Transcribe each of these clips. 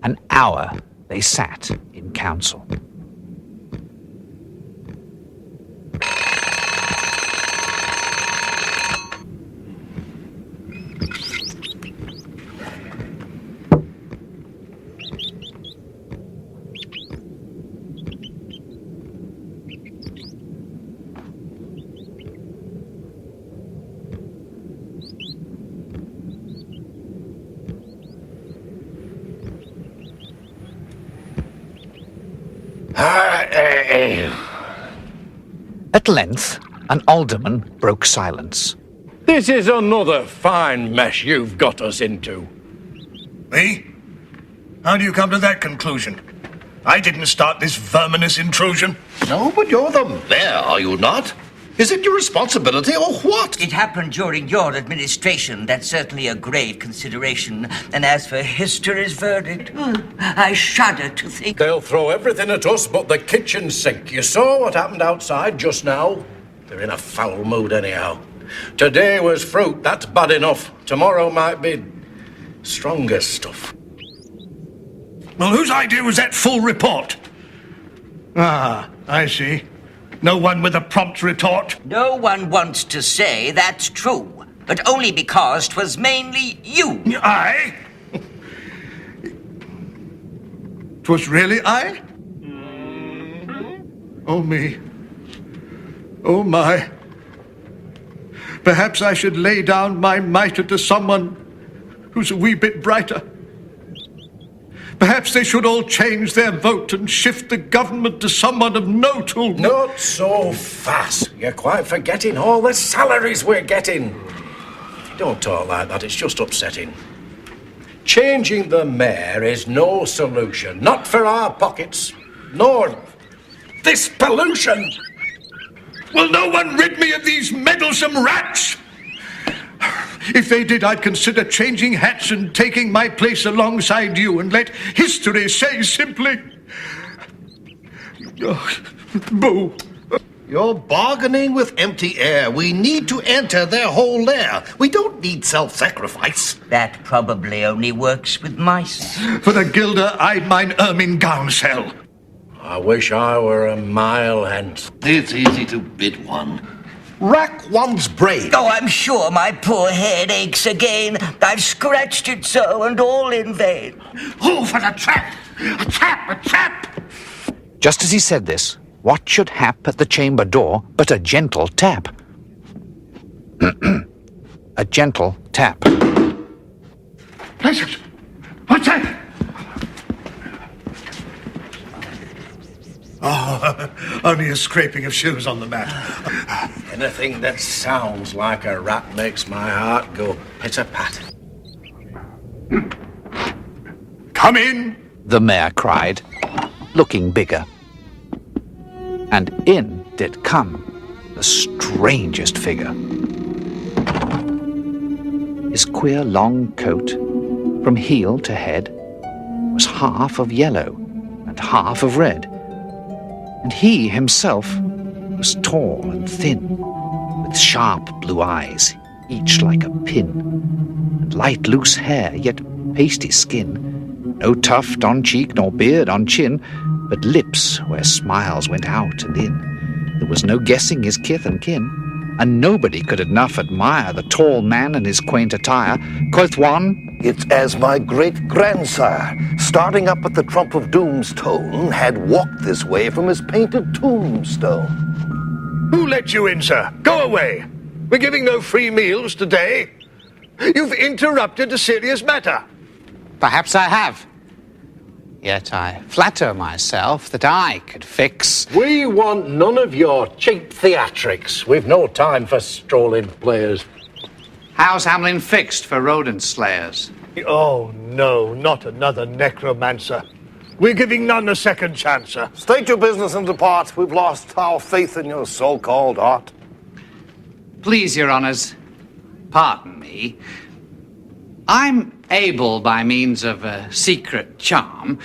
An hour they sat in council. At length, an alderman broke silence. This is another fine mess you've got us into. Me? How do you come to that conclusion? I didn't start this verminous intrusion. No, but you're the mayor, are you not? Is it your responsibility or what? It happened during your administration. That's certainly a grave consideration. And as for history's verdict, I shudder to think... They'll throw everything at us but the kitchen sink. You saw what happened outside just now? They're in a foul mood anyhow. Today was fruit, that's bad enough. Tomorrow might be stronger stuff. Well, whose idea was that full report? Ah, I see. No one with a prompt retort? No one wants to say that's true, but only because 'twas mainly you. I? 'Twas really I? Oh, me. Oh, my. Perhaps I should lay down my mitre to someone who's a wee bit brighter. Perhaps they should all change their vote and shift the government to someone of note who... Not so fast. You're quite forgetting all the salaries we're getting. Don't talk like that, it's just upsetting. Changing the mayor is no solution. Not for our pockets, nor this pollution. Will no one rid me of these meddlesome rats? If they did, I'd consider changing hats and taking my place alongside you and let history say simply... Boo. You're bargaining with empty air. We need to enter their whole lair. We don't need self-sacrifice. That probably only works with mice. For the gilder, I'd mine ermine gown sell. I wish I were a mile hence. It's easy to bid one. Rack one's brain. Oh, I'm sure my poor head aches again. I've scratched it so, and all in vain. Oh, for the trap! A trap! A trap! Just as he said this, what should hap at the chamber door but a gentle tap? A gentle tap. What's that? Oh, only a scraping of shoes on the mat. Anything that sounds like a rat makes my heart go pitter-pat. Come in! The mayor cried, looking bigger. And in did come the strangest figure. His queer long coat, from heel to head, was half of yellow and half of red. And he himself was tall and thin, with sharp blue eyes, each like a pin, and light loose hair, yet pasty skin, no tuft on cheek nor beard on chin, but lips where smiles went out and in. There was no guessing his kith and kin, and nobody could enough admire the tall man and his quaint attire. Quoth one, It's as my great-grandsire, starting up at the trump of doom's tone, had walked this way from his painted tombstone. Who let you in, sir? Go away. We're giving no free meals today. You've interrupted a serious matter. Perhaps I have. Yet I flatter myself that I could fix... We want none of your cheap theatrics. We've no time for strolling players. How's Hamelin fixed for rodent slayers? Oh, no, not another necromancer. We're giving none a second chance, sir. State your business and depart. We've lost our faith in your so-called art. Please, your honours, pardon me. I'm able, by means of a secret charm,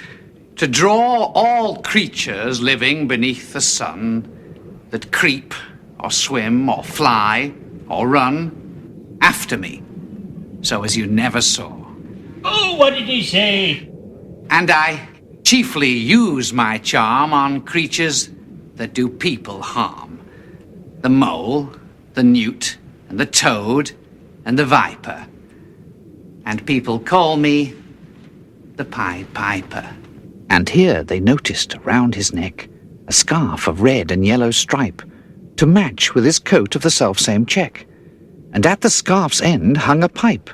to draw all creatures living beneath the sun that creep, or swim, or fly, or run after me, so as you never saw. Oh, what did he say? And I chiefly use my charm on creatures that do people harm. The mole, the newt, and the toad, and the viper. And people call me the Pied Piper. And here they noticed around his neck a scarf of red and yellow stripe, to match with his coat of the selfsame check. And at the scarf's end hung a pipe,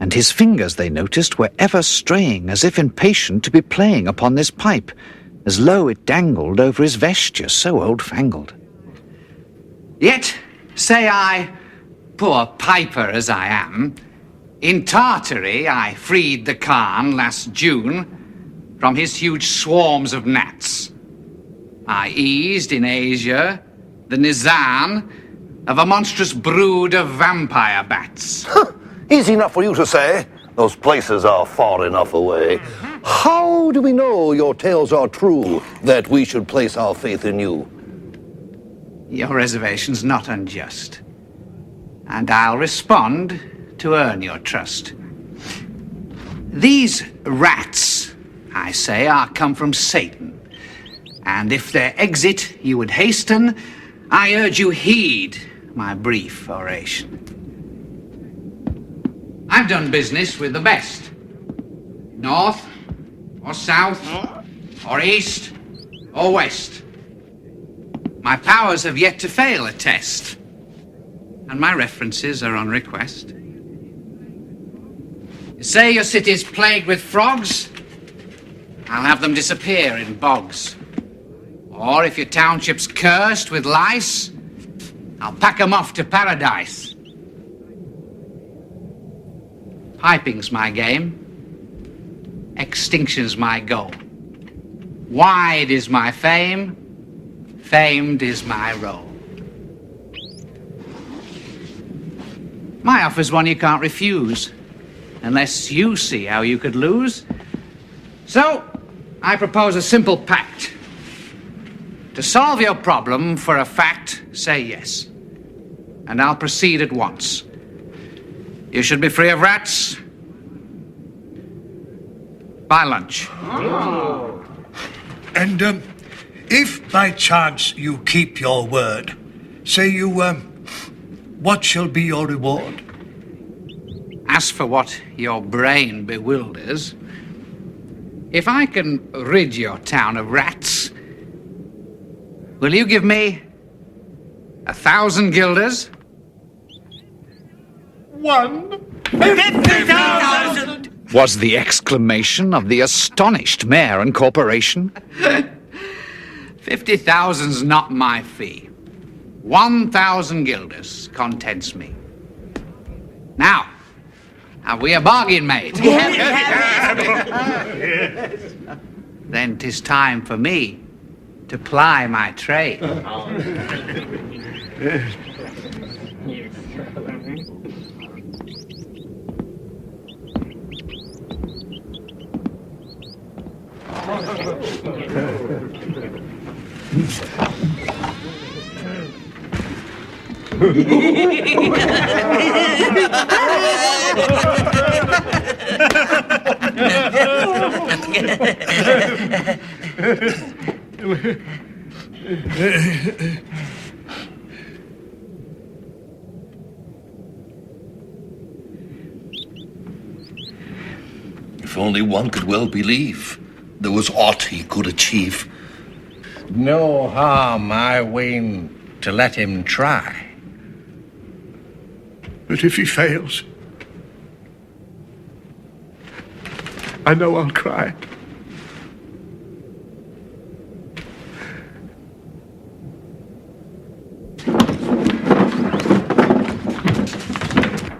and his fingers, they noticed, were ever straying as if impatient to be playing upon this pipe, as low it dangled over his vesture so old-fangled. Yet, say I, poor piper as I am, in Tartary I freed the Khan last June from his huge swarms of gnats. I eased in Asia the Nizam of a monstrous brood of vampire bats. Easy enough for you to say. Those places are far enough away. How do we know your tales are true, that we should place our faith in you? Your reservation's not unjust, and I'll respond to earn your trust. These rats, I say, are come from Satan, and if their exit you would hasten, I urge you heed my brief oration. I've done business with the best, north or south or east or west. My powers have yet to fail a test, and my references are on request. You say your city's plagued with frogs? I'll have them disappear in bogs. Or if your township's cursed with lice, I'll pack 'em off to paradise. Piping's my game. Extinction's my goal. Wide is my fame. Famed is my role. My offer's one you can't refuse, unless you see how you could lose. So, I propose a simple pact. To solve your problem for a fact, say yes, and I'll proceed at once. You should be free of rats by lunch. Oh. And, if by chance you keep your word, say you, what shall be your reward? As for what your brain bewilders, if I can rid your town of rats, will you give me 1,000 guilders? 50,000! Was the exclamation of the astonished mayor and corporation. 50,000's not my fee. 1,000 guilders contents me. Now, have we a bargain made? Then 'tis time for me to ply my trade. If only one could well believe there was aught he could achieve. No harm, I ween, to let him try. But if he fails, I know I'll cry.